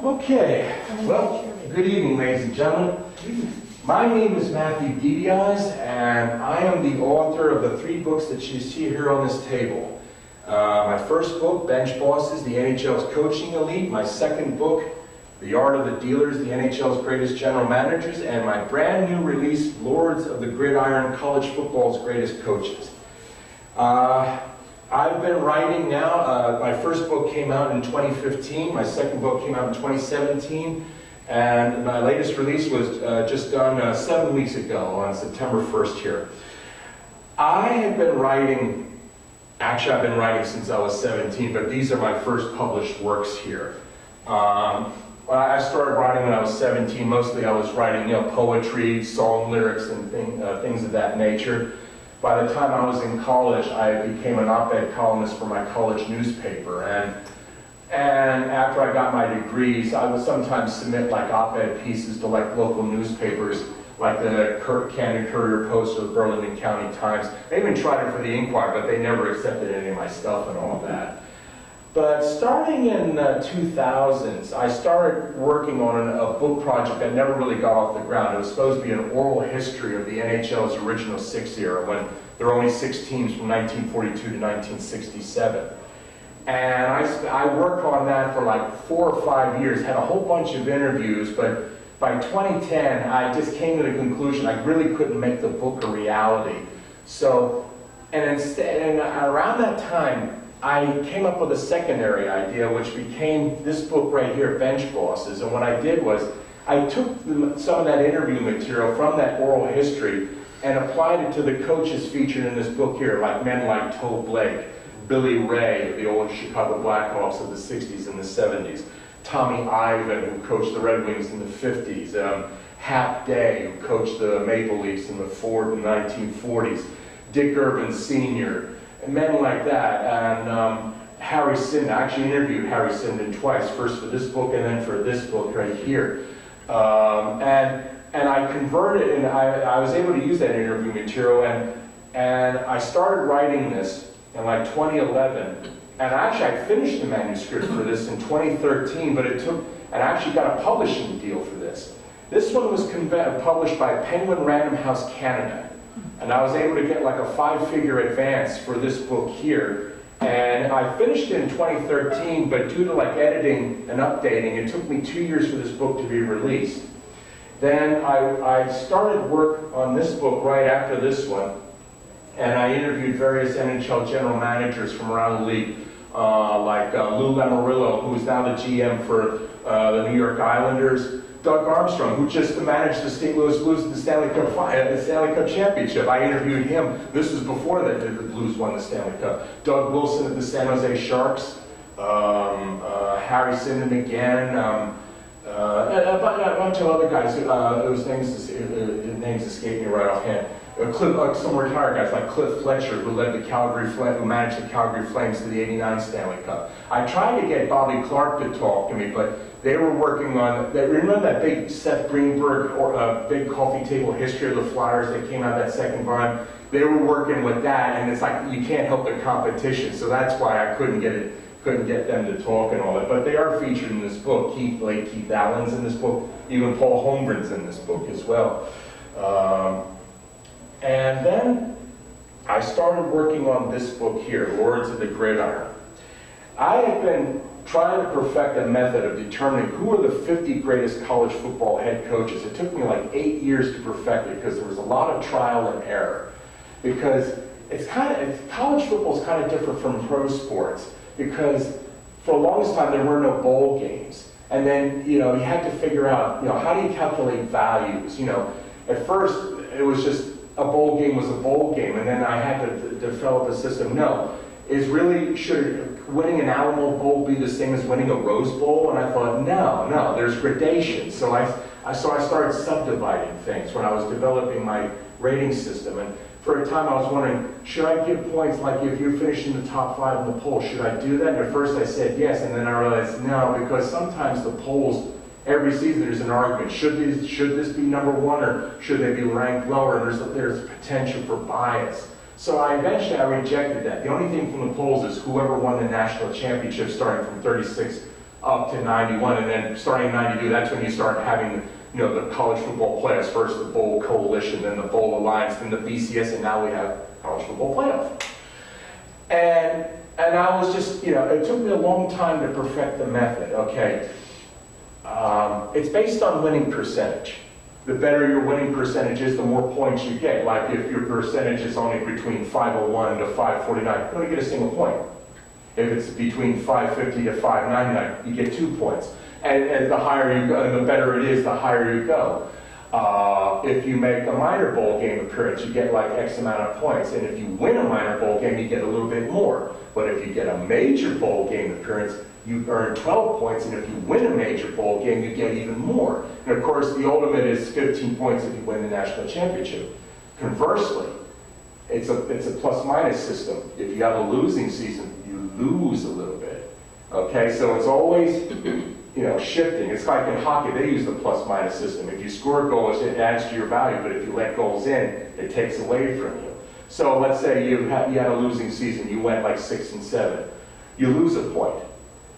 Okay, well, good evening, ladies and gentlemen. My name is Matthew DiBiase, and I am the author of the 3 books that you see here on this table. My first book, Bench Bosses, the NHL's Coaching Elite. My second book, The Art of the Dealers, the NHL's Greatest General Managers. And my brand new release, Lords of the Gridiron, College Football's Greatest Coaches. I've been writing now. My first book came out in 2015. My second book came out in 2017. And my latest release was just done 7 weeks ago on September 1st here. I have been writing, actually I've been writing since I was 17, but these are my first published works here. I started writing when I was 17. Mostly I was writing poetry, song lyrics, and things of that nature. By the time I was in college, I became an op-ed columnist for my college newspaper. And after I got my degrees, I would sometimes submit like op-ed pieces to like local newspapers, like the Camden Courier-Post or the Burlington County Times. They even tried it for the Inquirer, but they never accepted any of my stuff and all that. But starting in 2000s, I started working on a book project that never really got off the ground. It was supposed to be an oral history of the NHL's original 6 era, when there were only 6 teams from 1942 to 1967. And I worked on that for like 4 or 5 years, had a whole bunch of interviews, but by 2010, I just came to the conclusion I really couldn't make the book a reality. So, and around that time, I came up with a secondary idea, which became this book right here, Bench Bosses. And what I did was, I took some of that interview material from that oral history and applied it to the coaches featured in this book here, like men like Toe Blake, Billy Ray, the old Chicago Blackhawks of the 60s and the 70s, Tommy Ivan, who coached the Red Wings in the 50s, Hap Day, who coached the Maple Leafs in the 1940s, Dick Irvin Sr., and men like that, and Harry Sinden. I actually interviewed Harry Sinden twice, first for this book and then for this book right here. And I converted, and I was able to use that interview material, and I started writing this in like 2011, and actually I finished the manuscript for this in 2013, but it took, and I actually got a publishing deal for this. This one was published by Penguin Random House Canada. And I was able to get like a 5-figure advance for this book here. And I finished it in 2013, but due to like editing and updating, it took me 2 years for this book to be released. Then I started work on this book right after this one, and I interviewed various NHL general managers from around the league, like Lou Lamoriello, who is now the GM for the New York Islanders, Doug Armstrong, who just managed the St. Louis Blues in the Stanley Cup Championship. I interviewed him. This was before the Blues won the Stanley Cup. Doug Wilson of the San Jose Sharks, Harry Sinden again, and a bunch of other guys whose names escape me right offhand. Some retired guys like Cliff Fletcher, who who managed the Calgary Flames to the '89 Stanley Cup. I tried to get Bobby Clark to talk to me, but they were working on, remember that big Seth Greenberg big coffee table history of the Flyers that came out that second volume? They were working with that, and it's like you can't help the competition, so that's why I couldn't get them to talk and all that. But they are featured in this book. Keith Allen's in this book, even Paul Holmgren's in this book as well. And then I started working on this book here, Lords of the Gridiron. I have been trying to perfect a method of determining who are the 50 greatest college football head coaches. It took me like 8 years to perfect it because there was a lot of trial and error. Because college football is kind of different from pro sports, because for the longest time there were no bowl games. And then, you had to figure out, how do you calculate values? At first it was just a bowl game was a bowl game, and then I had to develop a system. No, should winning an Alamo Bowl be the same as winning a Rose Bowl? And I thought, no, there's gradation. So I started subdividing things when I was developing my rating system. And for a time I was wondering, should I give points like if you finish in the top 5 in the poll? Should I do that? And at first I said yes, and then I realized no, because sometimes the polls, every season there's an argument. Should this be number 1, or should they be ranked lower? And there's potential for bias. So eventually I rejected that. The only thing from the polls is whoever won the national championship starting from 36 up to 91, and then starting in 92, that's when you start having, the college football playoffs. First the Bowl Coalition, then the Bowl Alliance, then the BCS, and now we have college football playoff. And I was just, it took me a long time to perfect the method, okay? It's based on winning percentage. The better your winning percentage is, the more points you get. Like if your percentage is only between 501 to 549, you don't get a single point. If it's between 550 to 599, you get 2 points. And the higher you go, and the better it is, the higher you go. If you make a minor bowl game appearance, you get like X amount of points. And if you win a minor bowl game, you get a little bit more. But if you get a major bowl game appearance, you earn 12 points, and if you win a major bowl game, you get even more. And of course, the ultimate is 15 points if you win the national championship. Conversely, it's a plus-minus system. If you have a losing season, you lose a little bit. Okay, so it's always, shifting. It's like in hockey, they use the plus-minus system. If you score goals, it adds to your value, but if you let goals in, it takes away from you. So let's say you had a losing season, you went like 6 and 7. You lose a point.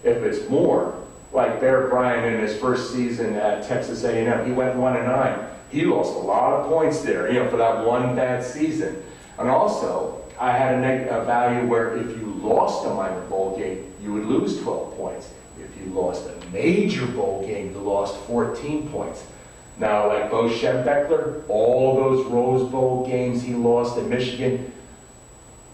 If it's more, like Bear Bryant in his first season at Texas A&M, he went 1 and 9. He lost a lot of points there, for that one bad season. And also, I had a value where if you lost a minor bowl game, you would lose 12 points. If you lost a major bowl game, you lost 14 points. Now, like Bo Schembechler, all those Rose Bowl games he lost at Michigan,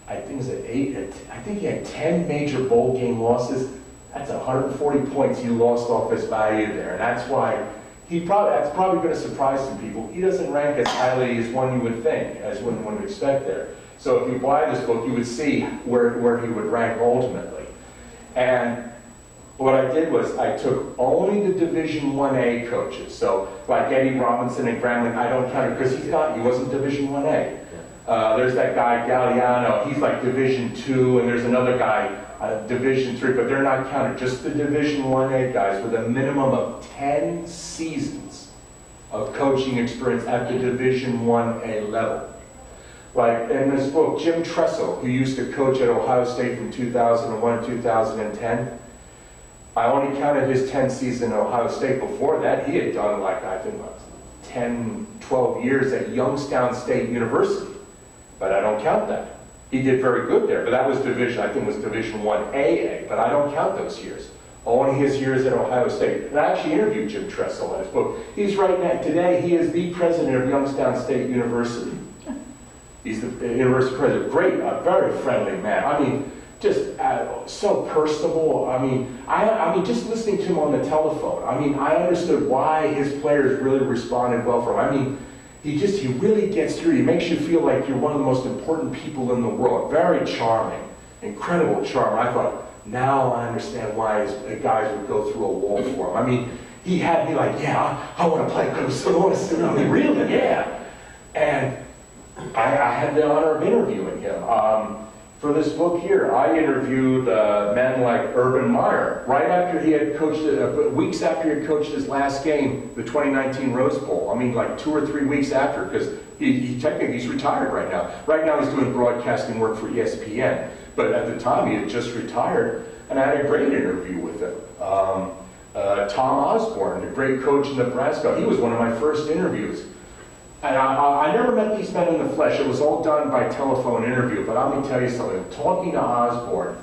I think he had 10 major bowl game losses. That's 140 points he lost off his value there. And that's why that's probably going to surprise some people. He doesn't rank as highly as one you would think, as one would expect there. So if you buy this book, you would see where he would rank ultimately. And what I did was I took only the Division 1A coaches. So like Eddie Robinson and Grambling, I don't count it because he wasn't Division 1A. There's that guy Galliano, he's like Division 2, and there's another guy, Division 3, but they're not counted. Just the Division 1A guys with a minimum of 10 seasons of coaching experience at the Division 1A level. Like in this book, Jim Tressel, who used to coach at Ohio State from 2001 to 2010, I only counted his 10 season at Ohio State. Before that, he had done 10, 12 years at Youngstown State University. But I don't count that. He did very good there, but that was Division 1AA, but I don't count those years. Only his years at Ohio State. And I actually interviewed Jim Tressel in his book. He's right now, today, he is the president of Youngstown State University. He's the university president. Great, a very friendly man. I mean, just so personable. I mean, just listening to him on the telephone. I mean, I understood why his players really responded well for him. I mean, he really gets through. He makes you feel like you're one of the most important people in the world. Very charming, incredible charm. I thought, now I understand why guys would go through a wall for him. I mean, he had me like, yeah, I want to play Coach. I mean, really, yeah. And I had the honor of interviewing him. For this book here, I interviewed men like Urban Meyer, right after he had coached, weeks after he had coached his last game, the 2019 Rose Bowl. I mean, like 2 or 3 weeks after, because he's retired right now. Right now he's doing broadcasting work for ESPN, but at the time he had just retired, and I had a great interview with him. Tom Osborne, the great coach in Nebraska, he was one of my first interviews. And I never met these men in the flesh. It was all done by telephone interview. But let me tell you something. Talking to Osborne,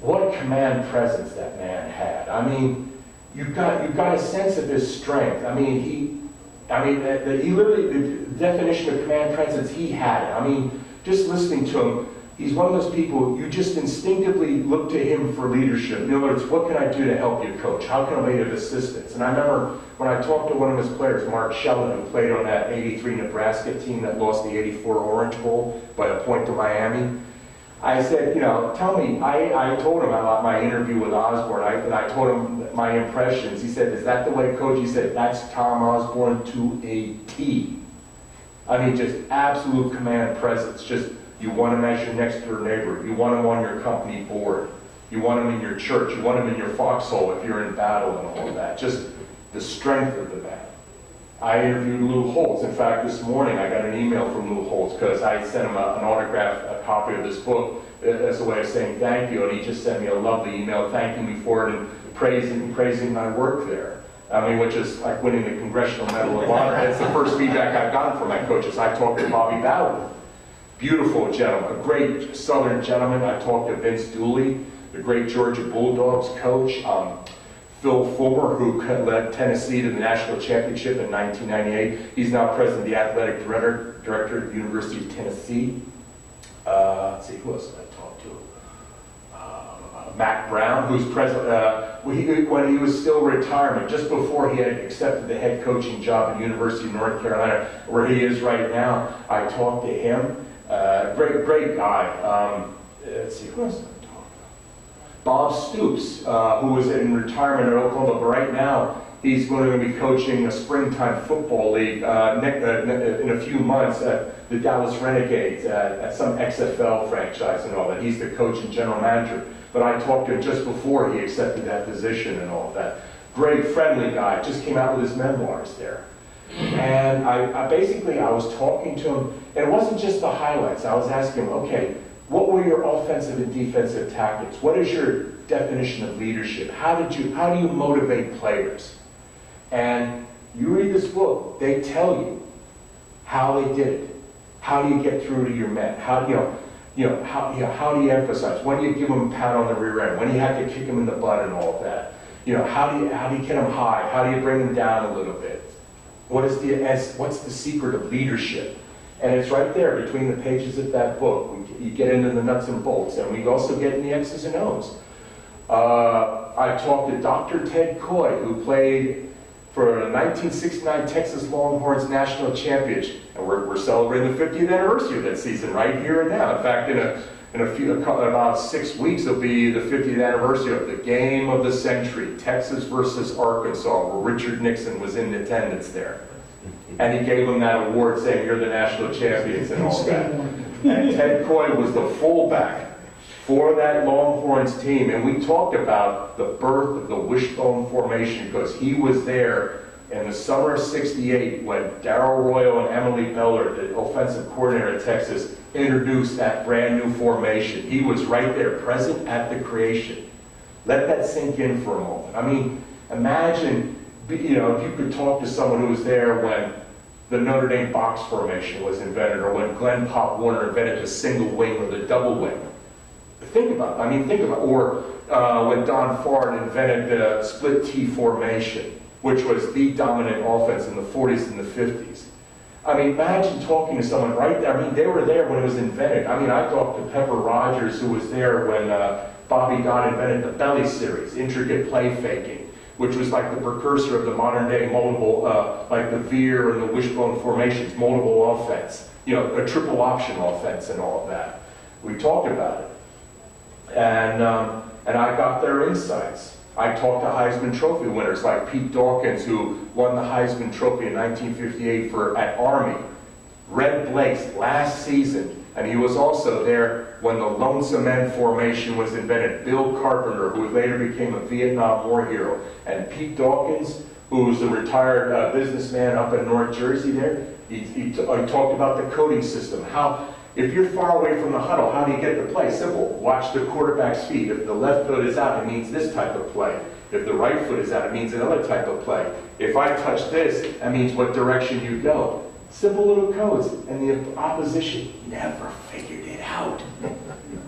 what a command presence that man had. I mean, you've got a sense of his strength. I mean, he literally, the definition of command presence, he had it. I mean, just listening to him, he's one of those people, you just instinctively look to him for leadership. In other words, what can I do to help you, coach? How can I be of assistance? And I remember when I talked to one of his players, Mark Sheldon, who played on that 83 Nebraska team that lost the 84 Orange Bowl by a point to Miami, I said, tell me, I told him about my interview with Osborne, and I told him my impressions. He said, is that the way, coach? He said, that's Tom Osborne to a T. I mean, just absolute command presence. Just, you want him as your next door neighbor. You want him on your company board. You want him in your church. You want him in your foxhole if you're in battle and all of that. Just the strength of the man. I interviewed Lou Holtz. In fact, this morning I got an email from Lou Holtz because I sent him an autograph, a copy of this book as a way of saying thank you. And he just sent me a lovely email thanking me for it and praising my work there. I mean, which is like winning the Congressional Medal of Honor. That's the first feedback I've gotten from my coaches. I talked to Bobby Bowden, beautiful gentleman, a great Southern gentleman. I talked to Vince Dooley, the great Georgia Bulldogs coach. Phil Fulmer, who led Tennessee to the national championship in 1998. He's now president of the athletic director at the University of Tennessee. Let's see, who else did I talk to? Mac Brown, who's president, when he was still retiring, just before he had accepted the head coaching job at the University of North Carolina, where he is right now. I talked to him. Great guy. Let's see, who else did I talk to? Bob Stoops, who was in retirement at Oklahoma, but right now he's going to be coaching a springtime football league in a few months at the Dallas Renegades, at some XFL franchise and all that. He's the coach and general manager. But I talked to him just before he accepted that position and all of that. Great, friendly guy, just came out with his memoirs there. And I was talking to him, and it wasn't just the highlights. I was asking him, okay, what were your offensive and defensive tactics? What is your definition of leadership? How do you motivate players? And you read this book, they tell you how they did it. How do you get through to your men? How do you emphasize? When do you give them a pat on the rear end? When do you have to kick them in the butt and all of that? How do you get them high? How do you bring them down a little bit? What's the secret of leadership? And it's right there between the pages of that book. You get into the nuts and bolts, and we also get in the X's and O's. I talked to Dr. Ted Coy, who played for the 1969 Texas Longhorns National Championship. And we're celebrating the 50th anniversary of that season right here and now. In fact, in about 6 weeks, it'll be the 50th anniversary of the game of the century, Texas versus Arkansas, where Richard Nixon was in attendance there. And he gave them that award saying, you're the national champions and all that. And Ted Coy was the fullback for that Longhorns team. And we talked about the birth of the wishbone formation because he was there in the summer of '68 when Darrell Royal and Emily Beller, the offensive coordinator at Texas, introduced that brand new formation. He was right there, present at the creation. Let that sink in for a moment. I mean, imagine, if you could talk to someone who was there when the Notre Dame box formation was invented, or when Glenn Pop Warner invented the single wing or the double wing. Think about it. Or when Don Ford invented the split T formation, which was the dominant offense in the 40s and the 50s. I mean, imagine talking to someone right there. I mean, they were there when it was invented. I mean, I talked to Pepper Rogers, who was there when Bobby Dodd invented the belly series, intricate play faking, which was like the precursor of the modern day multiple, like the veer and the wishbone formations, multiple offense, a triple option offense and all of that. We talked about it. And I got their insights. I talked to Heisman Trophy winners like Pete Dawkins, who won the Heisman Trophy in 1958 at Army. Red Blake's last season, and he was also there when the Lonesome Men formation was invented. Bill Carpenter, who later became a Vietnam War hero. And Pete Dawkins, who was a retired businessman up in North Jersey there, he talked about the coding system. If you're far away from the huddle, how do you get the play? Simple. Watch the quarterback's feet. If the left foot is out, it means this type of play. If the right foot is out, it means another type of play. If I touch this, that means what direction you go. Simple little codes. And the opposition never figured it out.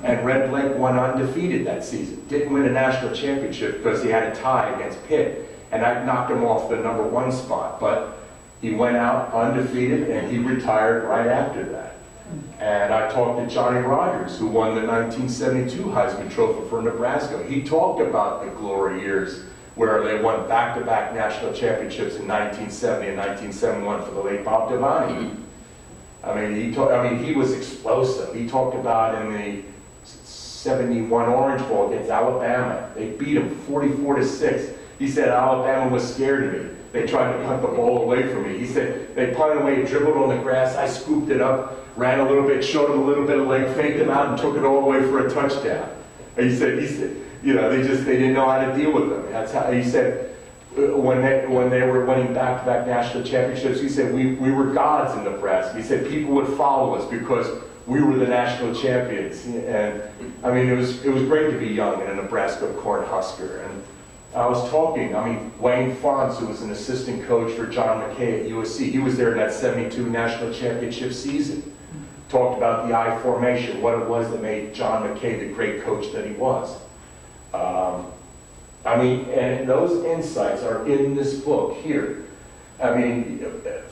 And Red Blake went undefeated that season. Didn't win a national championship because he had a tie against Pitt. And I knocked him off the number 1 spot. But he went out undefeated and he retired right after that. And I talked to Johnny Rodgers, who won the 1972 Heisman Trophy for Nebraska. He talked about the glory years where they won back-to-back national championships in 1970 and 1971 for the late Bob Devaney. I mean, he was explosive. He talked about in the 71 Orange Bowl against Alabama. They beat him 44-6. He said Alabama was scared of me. They tried to punt the ball away from me. He said they punted away, dribbled on the grass. I scooped it up, ran a little bit, showed him a little bit of leg, faked him out, and took it all the way for a touchdown. And he said, they didn't know how to deal with them. That's how he said when they were winning back-to-back national championships. He said we were gods in Nebraska. He said people would follow us because we were the national champions. And I mean, it was great to be young and a Nebraska Cornhusker. And I was talking, Wayne Fonts, who was an assistant coach for John McKay at USC, he was there in that 72 national championship season. Talked about the I formation, what it was that made John McKay the great coach that he was. And those insights are in this book here.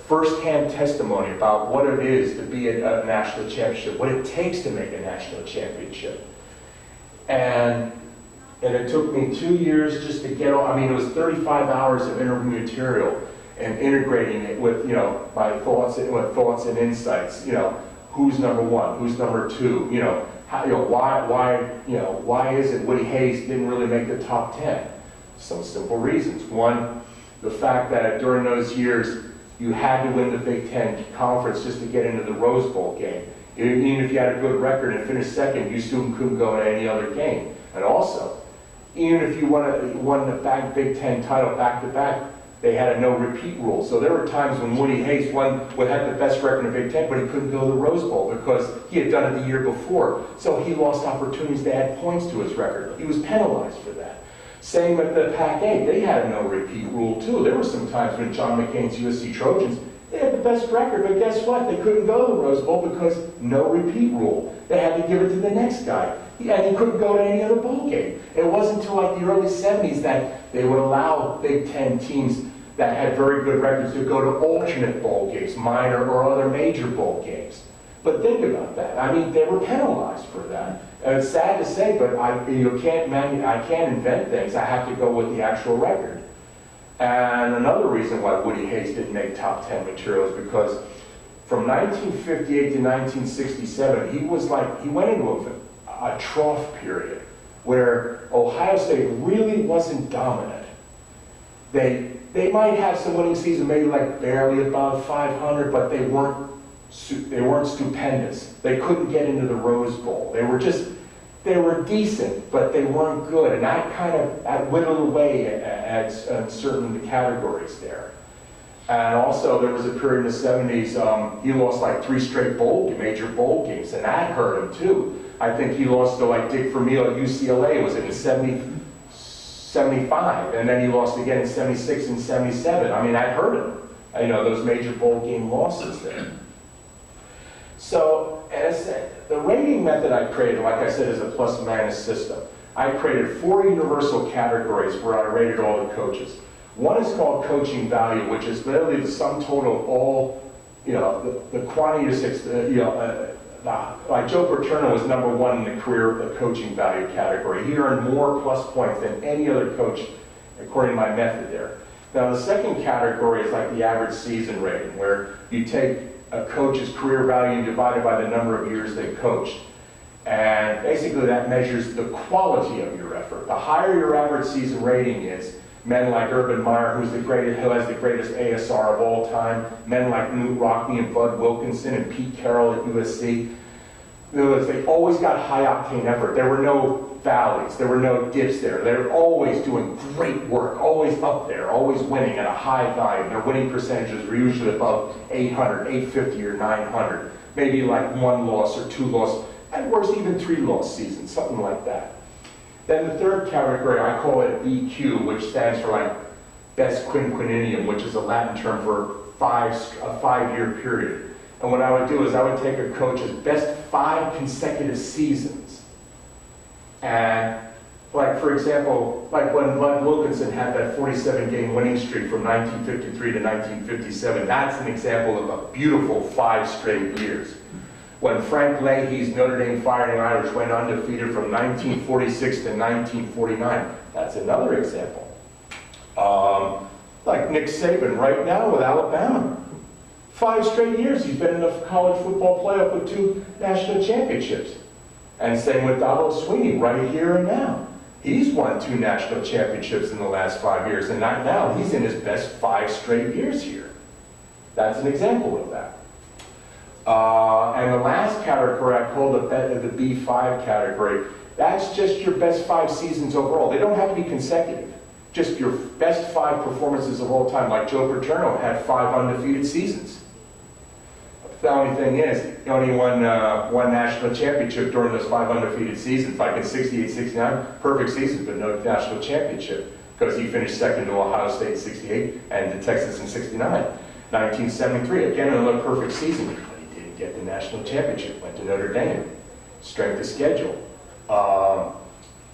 First-hand testimony about what it is to be a national championship, what it takes to make a national championship. And it took me 2 years just to get on. It was 35 hours of interview material and integrating it with, my thoughts and insights. Who's number one? Who's number two? Why is it Woody Hayes didn't really make the top 10? Some simple reasons. One, the fact that during those years, you had to win the Big Ten Conference just to get into the Rose Bowl game. Even if you had a good record and finished second, you still couldn't go to any other game. And also, even if you won the Big Ten title back-to-back, they had a no-repeat rule. So there were times when Woody Hayes had the best record in the Big Ten, but he couldn't go to the Rose Bowl because he had done it the year before. So he lost opportunities to add points to his record. He was penalized for that. Same at the Pac-8. They had a no-repeat rule, too. There were some times when John McCain's USC Trojans, they had the best record, but guess what? They couldn't go to the Rose Bowl because no-repeat rule. They had to give it to the next guy. And he couldn't go to any other bowl game. It wasn't until like the early 70s that they would allow Big Ten teams that had very good records to go to alternate bowl games, minor or other major bowl games. But think about that. They were penalized for that. And it's sad to say, but I can't invent things. I have to go with the actual record. And another reason why Woody Hayes didn't make top 10 material is because from 1958 to 1967, he went into a trough period where Ohio State really wasn't dominant. They might have some winning season, maybe like barely above 500, but they weren't stupendous. They couldn't get into the Rose Bowl. They were decent, but they weren't good, and that whittled away at certain categories there. And also, there was a period in the 70s, he lost like 3 straight major bowl games, and that hurt him too. I think he lost to Dick Vermeil at UCLA, was it in 75, and then he lost again in 76 and 77. That hurt him, those major bowl game losses there. So, as I said, the rating method I created, like I said, is a plus-minus system. I created 4 universal categories where I rated all the coaches. One is called coaching value, which is literally the sum total of all, the quantity of 6, like Joe Paterno was number 1 in the coaching value category. He earned more plus points than any other coach, according to my method there. Now, the second category is like the average season rating, where you take a coach's career value divided by the number of years they coached. And basically that measures the quality of your effort. The higher your average season rating is, men like Urban Meyer, who has the greatest ASR of all time, men like Knute Rockne and Bud Wilkinson and Pete Carroll at USC, they always got high octane effort. There were no valleys, there were no dips there. They were always doing great work, always up there, always winning at a high volume. Their winning percentages were usually above 800, 850, or 900. Maybe like 1 loss or 2 loss, at worst even 3 loss seasons, something like that. Then the third category, I call it BQ, which stands for best quinquennium, which is a Latin term for a 5-year period. And what I would do is I would take a coach's best 5 consecutive seasons. And for example, when Bud Wilkinson had that 47-game winning streak from 1953 to 1957, that's an example of a beautiful 5 straight years. When Frank Leahy's Notre Dame Fighting Irish went undefeated from 1946 to 1949, that's another example. Like Nick Saban right now with Alabama. 5 straight years he's been in the college football playoff with 2 national championships. And same with Donald Sweeney right here and now. He's won 2 national championships in the last 5 years, and not now. He's in his best 5 straight years here. That's an example of that. And the last category I call the B5 category. That's just your best 5 seasons overall. They don't have to be consecutive. Just your best 5 performances of all time. Like Joe Paterno had 5 undefeated seasons. The only thing is, he only won one national championship during those 5 undefeated seasons, like in 68, 69, perfect seasons, but no national championship. because he finished second to Ohio State in 68 and to Texas in 69. 1973, again, another perfect season, but he didn't get the national championship, went to Notre Dame. Strength of schedule.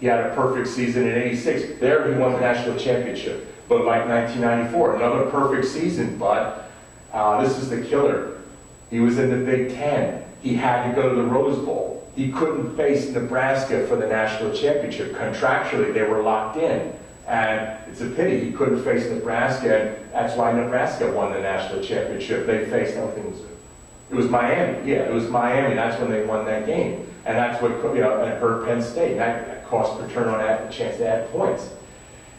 He had a perfect season in 86. There he won the national championship. But like 1994, another perfect season, but this is the killer. He was in the Big Ten. He had to go to the Rose Bowl. He couldn't face Nebraska for the national championship. Contractually, they were locked in. And it's a pity he couldn't face Nebraska, and that's why Nebraska won the national championship. They faced, I think it was Miami. Yeah, it was Miami. That's when they won that game. And that's what, it hurt Penn State. That cost return on that, a chance to add points.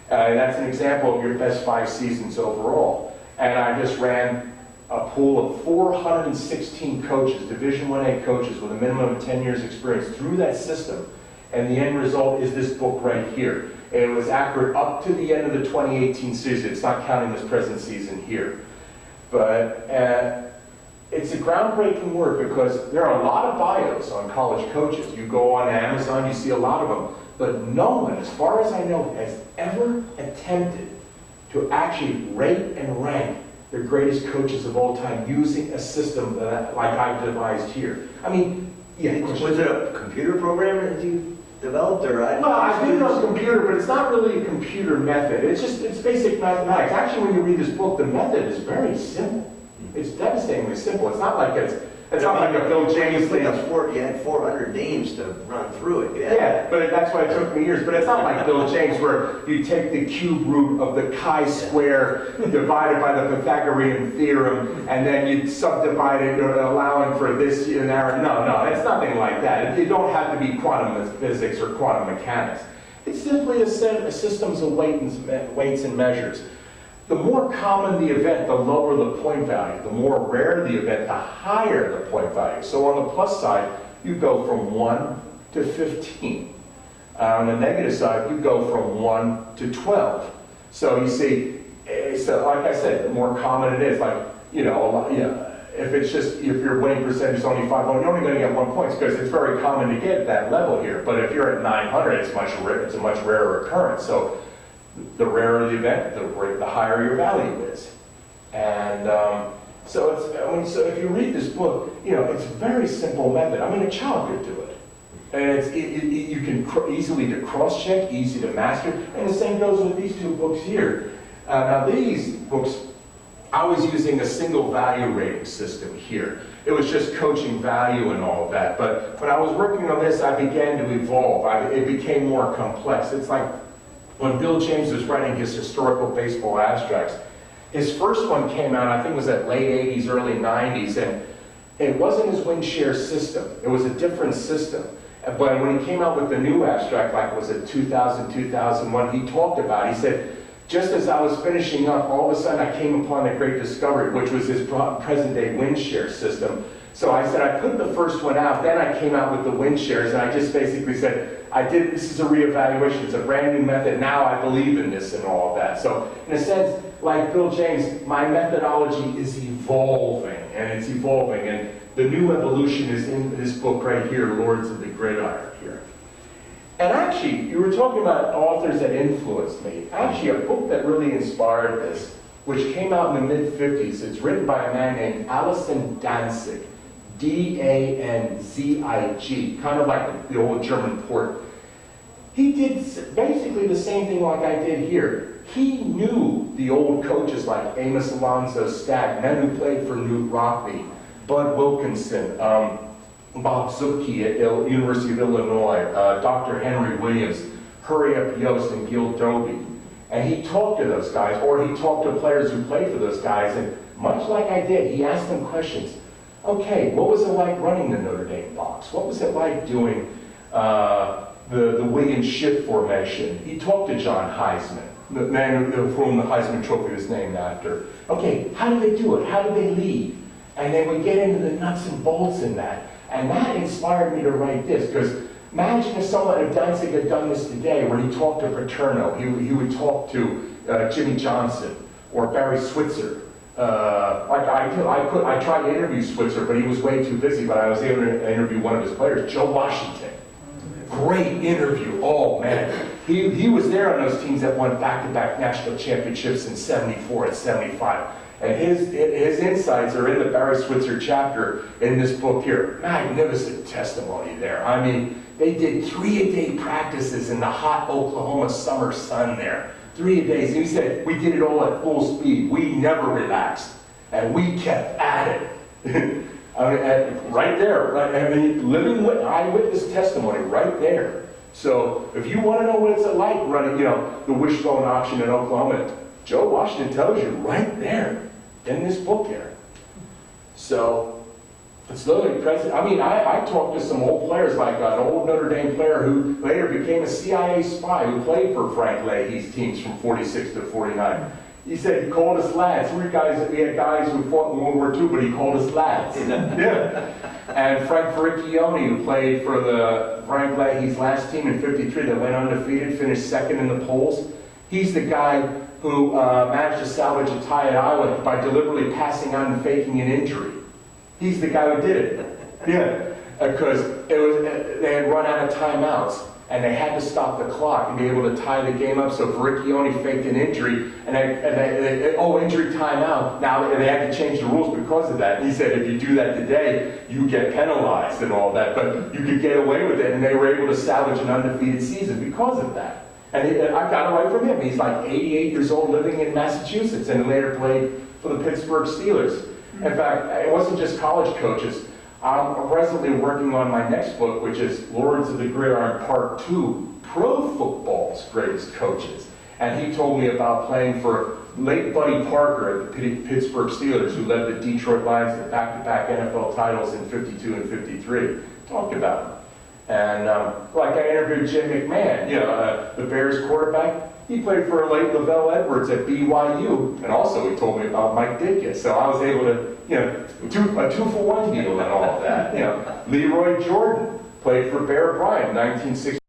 And that's an example of your best 5 seasons overall. And I just ran a pool of 416 coaches, Division I-A coaches with a minimum of 10 years experience through that system. And the end result is this book right here. And it was accurate up to the end of the 2018 season. It's not counting this present season here. But it's a groundbreaking work because there are a lot of bios on college coaches. You go on Amazon, you see a lot of them. But no one, as far as I know, has ever attempted to actually rate and rank the greatest coaches of all time using a system like I've devised here. I mean, yeah. Was it a computer program that you developed, or? No, I did it on a computer, but it's not really a computer method. It's basic mathematics. Actually, when you read this book, the method is very simple. It's devastatingly simple. It's not like it's not like a Bill James thing. You had 400 names to run through it. Yeah, but that's why it took me years. But it's not like Bill James where you take the cube root of the chi-square divided by the Pythagorean theorem, and then you subdivide it, allowing for this and that. No, it's nothing like that. You don't have to be quantum physics or quantum mechanics. It's simply a set of systems of weights and measures. The more common the event, the lower the point value. The more rare the event, the higher the point value. So on the plus side, you go from 1 to 15. On the negative side, you go from 1 to 12. So you see, so like I said, the more common it is, like, if your winning percentage is only 5, well, you're only going to get 1 point because it's very common to get that level here. But if you're at 900, it's a much rarer occurrence. So the rarer the event, the higher your value is. And so if you read this book, it's a very simple method. I mean, a child could do it. And you can easily to cross-check, easy to master. And the same goes with these 2 books here. Now these books, I was using a single value rating system here. It was just coaching value and all of that. But when I was working on this, I began to evolve. It became more complex. It's like when Bill James was writing his historical baseball abstracts, his first one came out, I think it was at late 80s, early 90s, and it wasn't his win share system. It was a different system. But when he came out with the new abstract, like was it 2000, 2001, he talked about, he said, just as I was finishing up, all of a sudden I came upon the great discovery, which was his present day win share system. So I said, I put the first one out, then I came out with the win shares, and I just basically said, this is a reevaluation, it's a brand new method, now I believe in this and all of that. So in a sense, like Bill James, my methodology is evolving, and the new evolution is in this book right here, Lords of the Gridiron here. And actually, you were talking about authors that influenced me. Actually, a book that really inspired this, which came out in the mid-50s, it's written by a man named Alison Danzig. Danzig, kind of like the old German port. He did basically the same thing like I did here. He knew the old coaches like Amos Alonzo Stack, men who played for Newt Rockne, Bud Wilkinson, Bob Zucke at University of Illinois, Dr. Henry Williams, Hurry Up Yost, and Gil Dobie. And he talked to those guys, or he talked to players who played for those guys, and much like I did, he asked them questions. Okay, what was it like running the Notre Dame box? What was it like doing the wing and shift formation? He talked to John Heisman, the man for whom the Heisman Trophy was named after. Okay, how did they do it? How did they lead? And then we get into the nuts and bolts in that. And that inspired me to write this, because imagine if someone at Danzig had done this today, where he talked to Paterno, he would talk to Jimmy Johnson, or Barry Switzer. I tried to interview Switzer, but he was way too busy, but I was able to interview one of his players, Joe Washington. Great interview. Oh, man. He was there on those teams that won back-to-back national championships in 74 and 75. And his insights are in the Barry Switzer chapter in this book here. Magnificent testimony there. I mean, they did 3-a-day practices in the hot Oklahoma summer sun there. 3 a day. And he said, we did it all at full speed. We never relaxed. And we kept at it. I mean, right there. Right, I mean, living eyewitness testimony right there. So if you want to know what it's like running, the wishbone option in Oklahoma, Joe Washington tells you right there in this book here. So it's literally present. I mean, I talked to some old players, like an old Notre Dame player who later became a CIA spy who played for Frank Leahy's teams from 46 to 49. He said he called us lads. We had guys who fought in World War II, but he called us lads. Yeah. And Frank Ferricchione, who played for the Frank Leahy's last team in 53 that went undefeated, finished second in the polls. He's the guy who managed to salvage a tie at Iowa by deliberately passing out and faking an injury. He's the guy who did it. Yeah. Because they had run out of timeouts. And they had to stop the clock and be able to tie the game up. So Ferricchione faked an injury, and injury timeout. Now they had to change the rules because of that. And he said, if you do that today, you get penalized and all that. But you could get away with it, and they were able to salvage an undefeated season because of that. And I got it right from him. He's like 88 years old, living in Massachusetts, and later played for the Pittsburgh Steelers. In fact, it wasn't just college coaches. I'm presently working on my next book, which is Lords of the Gridiron Part 2, Pro Football's Greatest Coaches. And he told me about playing for late Buddy Parker at the Pittsburgh Steelers, who led the Detroit Lions to back-to-back NFL titles in 52 and 53. Talked about him. And like I interviewed Jim McMahon, the Bears quarterback. He played for late Lavelle Edwards at BYU, and also he told me about Mike Ditka. So I was able to, a 2-for-1 deal and all of that. Leroy Jordan played for Bear Bryant in 1960.